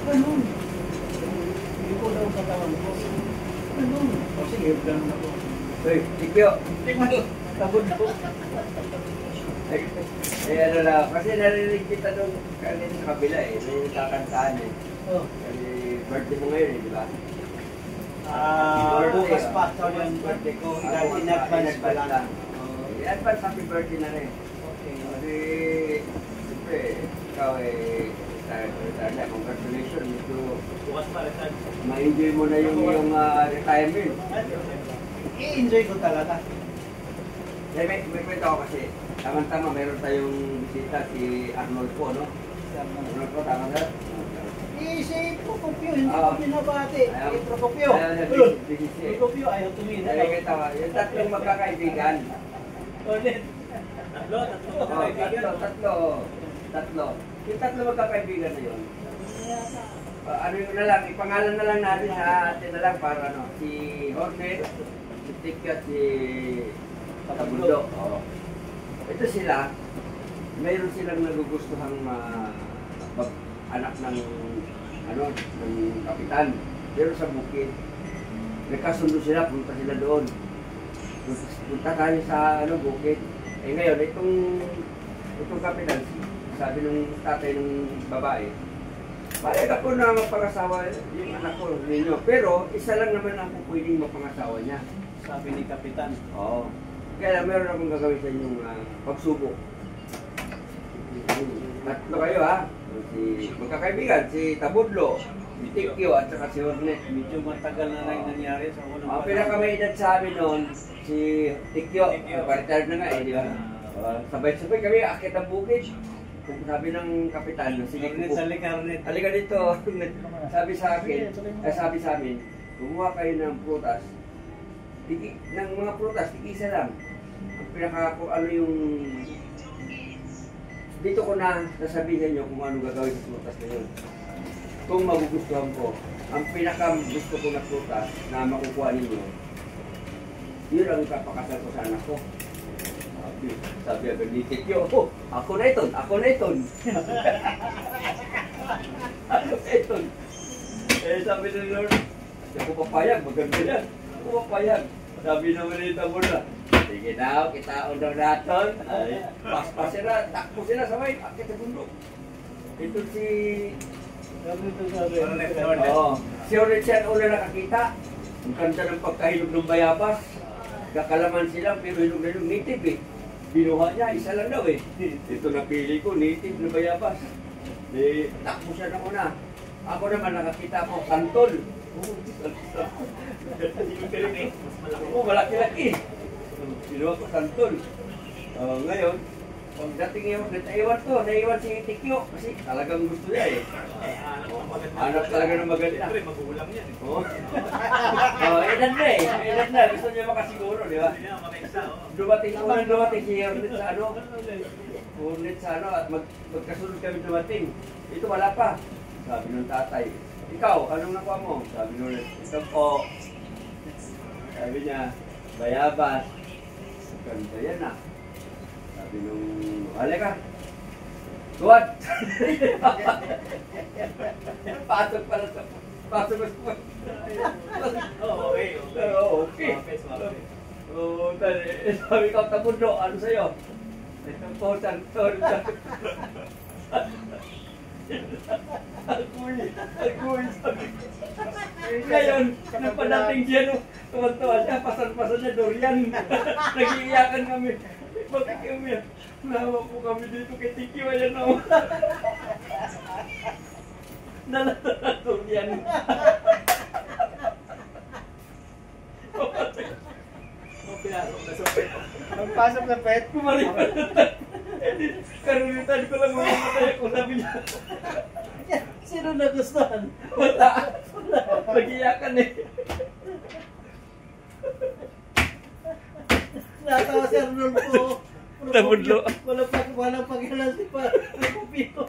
Ganun. Hindi ko daw katawan ko. Ganun. O sige, ganun ako. Uy, Tikyo. Tingnan mo. Tabod ko. Eh ano lang, kasi narinig kita doon kanina sa kabila eh. May kakantaan eh. Oh. Kasi birthday mo ngayon eh, di ba? Bukas pa. So yung birthday ko. In-advance pa lang. I-advance happy birthday na rin. Okay. Kasi, siyempre, ikaw eh, congratulations. Medyo, Bukas pa rin. ma-enjoy mo na yung retirement. I-enjoy ko talaga. May kwento ako kasi, tama-tama, mayroon tayong bisita si Arnold po, no? Arnold po, tama na? Si Procopio, hindi ko binabati. Si Procopio. Procopio, ayaw tumina. Yung tatlong magkakaibigan. Ulit. Tatlo. Yung tatlo magkakaibigan na yun. Ano yung na lang, ipangalan na lang natin sa atin na lang para ano, si Hornet, si Tikyo at si Tabundo. Ito sila, mayroon silang nagugustuhang anak ng kapitan. Pero sa bukid, nagkasundo sila, punta sila doon. Punta tayo sa bukid. Eh ngayon, itong kapitan, sabi nung tatay ng babae, payag ako na mapangasawa yung anak ko ninyo. Pero isa lang naman ang pwedeng mapangasawa niya. Sabi ni Kapitan. Oo. Kaya meron akong gagawin sa inyong pagsubok. Tatlo kayo ha. Magkakaibigan, si Tabudlo, si Tikyo at saka si Hornet. Medyo matagal na lang nangyari sa unang Ang pinaka-may-edad sa amin noon, si Tikyo. Paritar na nga eh, di ba? Sabay-sabay kami, akit ang bukid. Kung sabi ng kapitan, sige po. Halika dito. Sabi sa akin, sabi sa amin, gumawa kayo ng prutas. Ng mga prutas, tig-isa lang. Ang ano yung... Dito ko na nasabihin nyo kung ano gagawin sa prutas na yun. Kung magugustuhan ko, ang pinaka-gusto ko na prutas na makukuha ninyo, yun ang ipapakasal ko sa anak ko. Sabi agad ni Tikyo, ako na iton. Ako na iton. Eh sabi ni Lord, ako papayag, maganda yan. Ako papayag. Sabi naman ni Tabuna, sige daw, kita undaw natin. Pas-pas sila, takpo sila sabay, akit sa bundok. Ito si... Si Orichan una nakakita. Ang kanta ng pagkahilog ng bayabas. Kakalaman sila, pero hilog na yung native eh. Binuha niya, isa lang daw eh. Ito napili ko, native na bayabas. Takbo siya na una. Ako naman nakakita ko, santol. Malaki-laki. Binuha ko santol. Ngayon, pagdating yung naiwan ko, naiwan si Tikyo. Kasi talagang gusto niya eh. Anak talaga ng maganda. Siyempre, magulang yan eh. Edad na eh. Edad na. Gusto niya makasiguro, di ba? Dumating si Hornet sa Hornet sa at magkasunod kami dumating. Ito wala pa. Sabi ng tatay, ikaw, anong nakuha mo? Sabi nung ito po. Sabi niya, bayabas. Ganda yan ah. Sabi nung, halika. Tuwad! Pasok pala sa... Pasok mas po. Okay. Sabi ko, Tabundo, ano sa'yo? Ito po, santol. Agoy, sabi ko. Ngayon, nung padating siya, tuwan-tuwa siya, pasan-pasan niya, durian. Nag-iiyakan kami. Bakit kami yan? Nahawa po kami dito kay Tikyo, ayan na. Nalata durian. Pagpasok na pet. Kumalik pa na tayo. Karunitan ko lang mamatay ako, sabi niya. Sino nagustuhan? Wala. Nag-iyakan eh. Natawa si Arnold po. Tabudlo. Walang pag-ilan si Procopio.